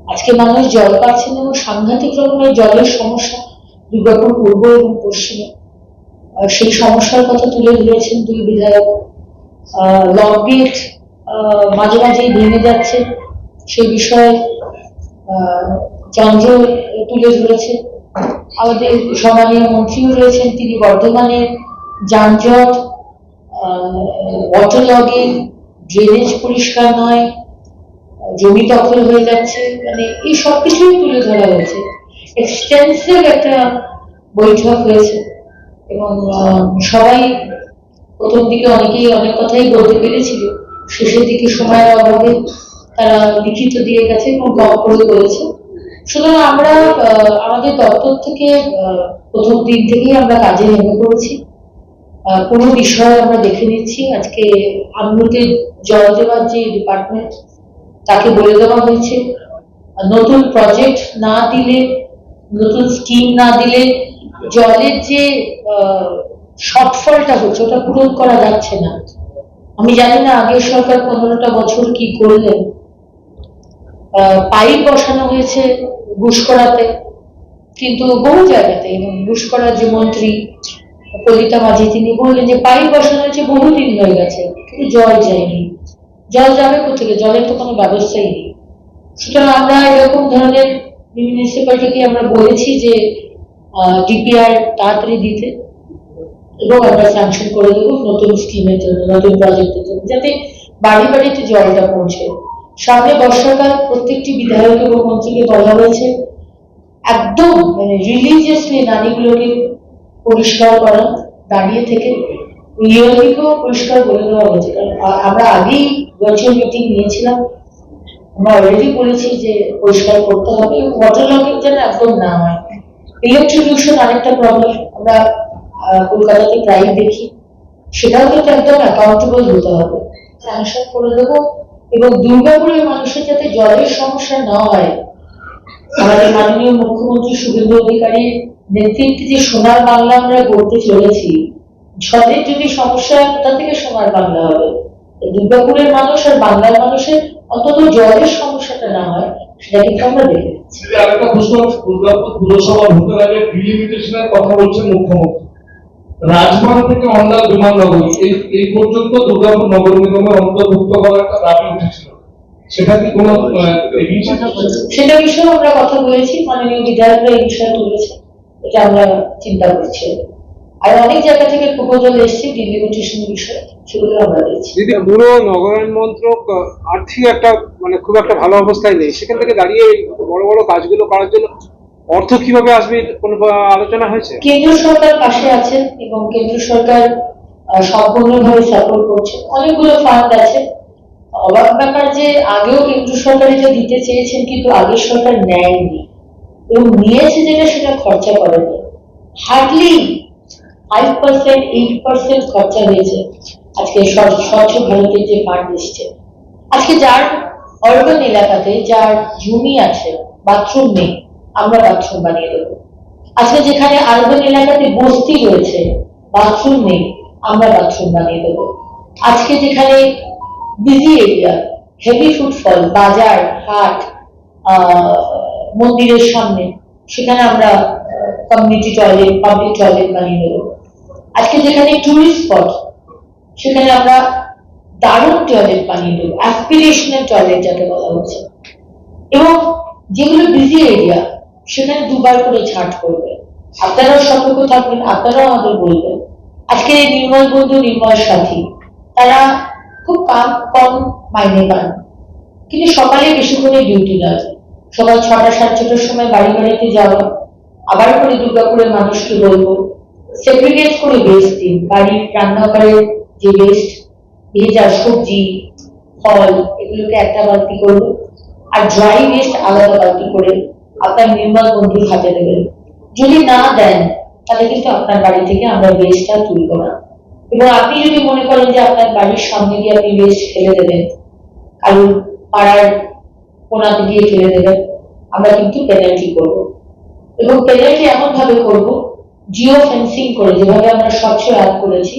আজকে মানুষ জল পাচ্ছেন এবং সাংঘাতিক রকমের জলের সমস্যা দুর্গাপুর পূর্ব এবং পশ্চিমে। সেই সমস্যার কথা তুলে ধরেছেন দুই বিধায়ক। লক গেট মাঝে মাঝেই ভেঙে যাচ্ছে, সেই বিষয়ে চন্দ্র তুলে ধরেছে। আমাদের সম্মানীয় মন্ত্রীও রয়েছেন, তিনি বর্ধমানের যানজট, ওয়াটার লগিং, ড্রেনেজ পরিষ্কার নয়, জমি দখল হয়ে যাচ্ছে, মানে এই সব কিছুই তুলে ধরা হয়েছে। এক্সটেন্সিভ একটা বৈঠক হয়েছে এবং সবাই প্রথম দিকে অনেকেই অনেক কথাই বলতে পেরেছিল, শেষের দিকে সময়ের অভাবে তারা লিখিত দিয়ে গেছে এবং কম করে বলেছে। সুতরাং আমরা আমাদের দপ্তর থেকে প্রথম দিন থেকেই আমরা কাজে নেমে পড়েছি। কোনো বিষয় আমরা দেখে নিচ্ছি। আজকে আমনুতে জল দেওয়ার যে ডিপার্টমেন্ট, তাকে বলে দেওয়া হয়েছে নতুন প্রজেক্ট না দিলে, নতুন স্কিম না দিলে জলের যে শর্টফলটা হচ্ছে ওটা পূরণ করা যাচ্ছে না। আমি জানি না আগের সরকার 15টা বছর কি করলেন। পাইপ বসানো হয়েছে ঘুষকরাতে, কিন্তু বহু জায়গাতে, এবং ঘুষকরার যে মন্ত্রী কলিতা মাঝি তিনি বললেন যে পাইপ বসানো হয়েছে বহুদিন হয়ে গেছে, কিন্তু জল যায়নি। জল যাবে কোথেকে? জলের তো কোনো ব্যবস্থাই নেই। সুতরাং আমরা এরকম ধরনের মিউনিসিপ্যালিটিকে আমরা বলেছি যে ডিপিআর তাড়াতাড়ি দিতে, এবং আমরা স্যাংশন করে দেবো নতুন স্কিমের জন্য, নতুন প্রজেক্টের জন্য, যাতে বাড়ি বাড়িতে জলটা পৌঁছে। সামনে বর্ষাকাল, প্রত্যেকটি বিধায়ক এবং মন্ত্রীকে বলা হয়েছে একদম মানে রিলিজিয়াসলি নালীগুলোকে পরিষ্কার করা, দাঁড়িয়ে থেকে ইয়েরলিকেও পরিষ্কার করে দেওয়া হয়েছে। কারণ আমরা আগেই ভার্চুয়াল মিটিং নিয়েছিলাম, আমরা অলরেডি বলেছি যে পরিষ্কার করতে হবে, ওয়াটার লগিং যেন একদম না হয়। ইলেকট্রিবিউশন আরেকটা প্রবলেম আমরা কলকাতাতে প্রায় দেখি, সেটাও কিন্তু একদম অ্যাকাউন্টেবল হতে হবে। স্যাংশন করে দেবো, এবং দুর্গাপুরের মানুষের যাতে জলের সমস্যা না হয়, আমাদের মাননীয় মুখ্যমন্ত্রী শুভেন্দু অধিকারীর নেতৃত্বে যে সোনার বাংলা আমরা গড়তে চলেছি, জলের যদি সমস্যা হয় কোথা থেকে সোনার বাংলা হবে? দুর্গাপুরের মানুষ আর বাংলার মানুষের অন্তত জলের সমস্যাটা না হয়, সেটা কিন্তু আমরা দেখে নিচ্ছি। আরেকটা প্রশ্ন, দুর্গাপুর পুরসভা ভোটের আগে ডিলিমিটেশনের কথা বলছেন মুখ্যমন্ত্রী। রাজবাড় থেকে অন্ডাল বিমাননগরী এই পর্যন্ত দুর্গাপুর নগর নিগমের অন্তর্ভুক্ত করার একটা দাবি উঠেছিল, সেটা কি কোনো সেটা বিষয়ে আমরা কথা বলেছি, মাননীয় বিধায়করা এই বিষয়ে তুলেছে, এটা আমরা চিন্তা করছি। আর অনেক জায়গা থেকে প্রপোজাল এসছে ডিলিমিটেশন বিষয়ে, সেগুলো আমরা দেখছি। যদি পুরো নগরায়ণ মন্ত্রক আর্থিক একটা মানে খুব একটা ভালো অবস্থায় নেই, সেখান থেকে দাঁড়িয়ে বড় বড় কাজগুলো করার জন্য অর্থ কিভাবে আসবে কোনো আলোচনা হয়েছে? কেন্দ্র সরকার পাশে আছে এবং কেন্দ্র সরকার সম্পূর্ণভাবে সাপোর্ট করছে, অনেকগুলো ফান্ড আছে। অবাক ব্যাপার যে আগেও কেন্দ্র সরকার এটা দিতে চেয়েছেন, কিন্তু আগের সরকার নেয়নি, এবং নিয়েছে যেটা সেটা খরচা করেনি। হার্ডলি 5%, 8% খরচা হয়েছে আজকে স্বচ্ছ ভারতের যে ফান্ড এসছে। আজকে যার অরবান এলাকাতে যার জমি আছে, বাথরুম নেই, আমরা বাথরুম বানিয়ে দেবো। আজকে যেখানে আরবান এলাকাতে বস্তি রয়েছে, বাথরুম নেই, আমরা বাথরুম বানিয়ে দেবো। আজকে যেখানে বিজি এরিয়া, হেভি ফুটফল, বাজার হাট, মন্দিরের সামনে, সেখানে আমরা কমিউনিটি টয়লেট, পাবলিক টয়লেট বানিয়ে দেবো। আজকে যেখানে টুরিস্ট স্পট, সেখানে আমরা দারুণ টয়লেট বানিয়ে দেবো, অ্যাসপিরেশনাল টয়লেট যাকে বলা হচ্ছে। এবং যেগুলো বিজি এরিয়া, সেখানে দুবার করে ছাট করবে। আপনারাও সতর্ক থাকবেন, আপনারাও আমাদের বলবেন। আজকে নির্মল বন্ধু, নির্মল সাথী, তারা খুব কম মাইনে পান, কিন্তু সকালে বেশিক্ষণে ডিউটি নয়। সকাল 6টা 6:30টার সময় বাড়ি বাড়িতে যাওয়া, আবার করে দুর্গাপুরের মানুষকে বলবো সেগ্রিগেট করে ওয়েস্ট দিন। বাড়ির রান্নাঘরের যে ওয়েস্ট, ভেজা সবজি, ফল, এগুলোকে একটা বালতি করবো, আর ড্রাই ওয়েস্ট আলাদা বালতি করে আপনার নির্মল বন্ধুর হাতে দেবেন। যদি না দেন, তাহলে কিন্তু আপনার বাড়ি থেকে আমরা ওয়েস্টটা তুলবো না। এবং আপনি যদি মনে করেন যে আপনার বাড়ির সামনে দিয়ে আপনি ওয়েস্ট ফেলে দেবেন, কারোর পাড়ার কোনাতে দিয়ে ফেলে দেবেন, আমরা কিন্তু পেনাল্টি করব। এবং পেনাল্টি এমন ভাবে করব, জিও ফেন্সিং করে, যেভাবে আমরা স্বচ্ছ অ্যাপ করেছি,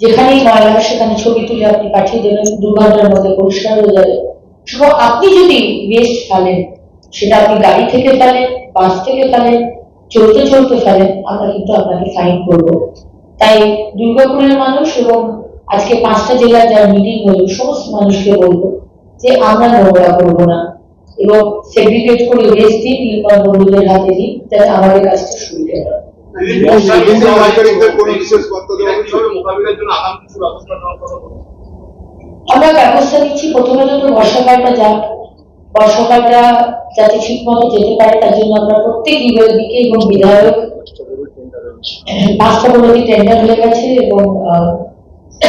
যেখানেই ময়লা সেখানে ছবি তুলে আপনি পাঠিয়ে দেবেন, 2 ঘন্টার মধ্যে পরিষ্কার হয়ে যাবে। এবং আপনি যদি ওয়েস্ট ফেলেন, সেটা আপনি গাড়ি থেকে ফেলেন, বাস থেকে ফেলেন, চলতে চলতে ফেলেন, আমরা কিন্তু আপনাকে ফাইন করবো। তাই দুর্গাপুরের মানুষ এবং আজকে 5টা জেলার যারা মিটিং হলো সমস্ত মানুষকে বলবো যে আমরা নোংরা করবো না এবং সেগ্রিগেট করে ওয়েস্ট দিন নির্মাণ বন্ধুদের হাতে দিন, যাতে আমাদের কাজটা সুবিধা হয়। আমরা ব্যবস্থা নিচ্ছি, প্রথমে তো বর্ষাকালটা যাক, বর্ষাকালটা যাতে ঠিক মতো যেতে পারে তার জন্য আমরা প্রত্যেক বিভাগীকে এবং বিধায়ক 5টা পদ্ধতি টেন্ডার হয়ে গেছে এবং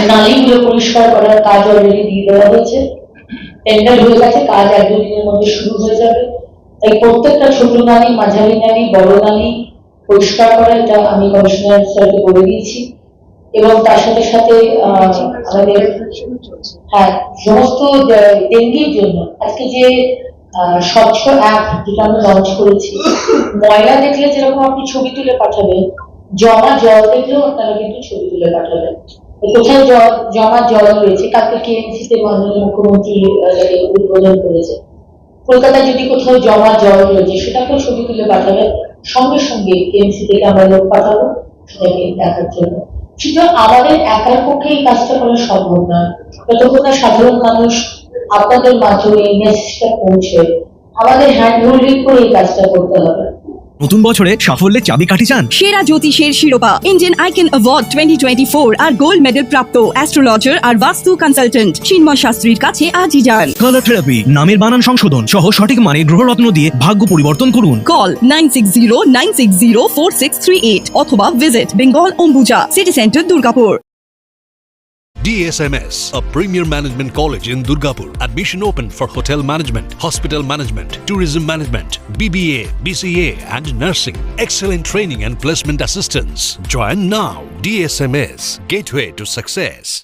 নালীগুলো পরিষ্কার করার কাজ অলরেডি দিয়ে দেওয়া হয়েছে, টেন্ডার হয়ে গেছে, কাজ 1-2 দিনের মধ্যে শুরু হয়ে যাবে। তাই প্রত্যেকটা ছোট নালী, মাঝারি নালী, বড় নালী পরিষ্কার করা, এটা আমি কমিশনার স্যারকে বলে দিয়েছি। এবং তার সাথে সাথে আমাদের হ্যাঁ সমস্ত ডেঙ্গির জন্য আজকে যে স্বচ্ছ অ্যাপ যেটা আমরা লঞ্চ করেছি, ময়লা দেখলে যেরকম আপনি ছবি তুলে পাঠাবেন, জমা জল দেখলেও আপনারা কিন্তু ছবি তুলে পাঠাবেন। কোথায় জমা জল রয়েছে, কালকে কেএমসিতে মাননীয় মুখ্যমন্ত্রী উদ্বোধন করেছে, কলকাতায় যদি কোথাও জমা জল রয়েছে সেটাকেও ছবি তুলে পাঠাবেন, সঙ্গে সঙ্গে কেএমসি থেকে আমরা লোক পাঠাবো সেটাকে দেখার জন্য। শুধু আমাদের একার পক্ষে এই কাজটা করা সম্ভব নয়, যতক্ষণ না সাধারণ মানুষ আপনাদের মাধ্যমে মেসেজটা পৌঁছে, আমাদের হ্যান্ড হোল্ডিং করে এই কাজটা করতে হবে। নতুন বছরে সাফল্যের চাবিকাঠি চান? সেরা জ্যোতিষের শিরোপা ইন্ডিয়ান আইকন অ্যাওয়ার্ড 2024 আর গোল্ড মেডেল প্রাপ্ত অ্যাস্ট্রোলজার আর বাস্তু কনসালটেন্ট চিন্ময় শাস্ত্রীর কাছে আজই যান। কালার থেরাপি, নামের বানান সংশোধন সহ সঠিক মানের গ্রহরত্ন দিয়ে ভাগ্য পরিবর্তন করুন। কল 9609604638 অথবা visit Bengal Ambuja city centre Durgapur. DSMS, a premier management college in Durgapur. Admission open for hotel management, hospital management, tourism management, BBA, BCA and nursing. Excellent training and placement assistance. Join now. DSMS, gateway to success.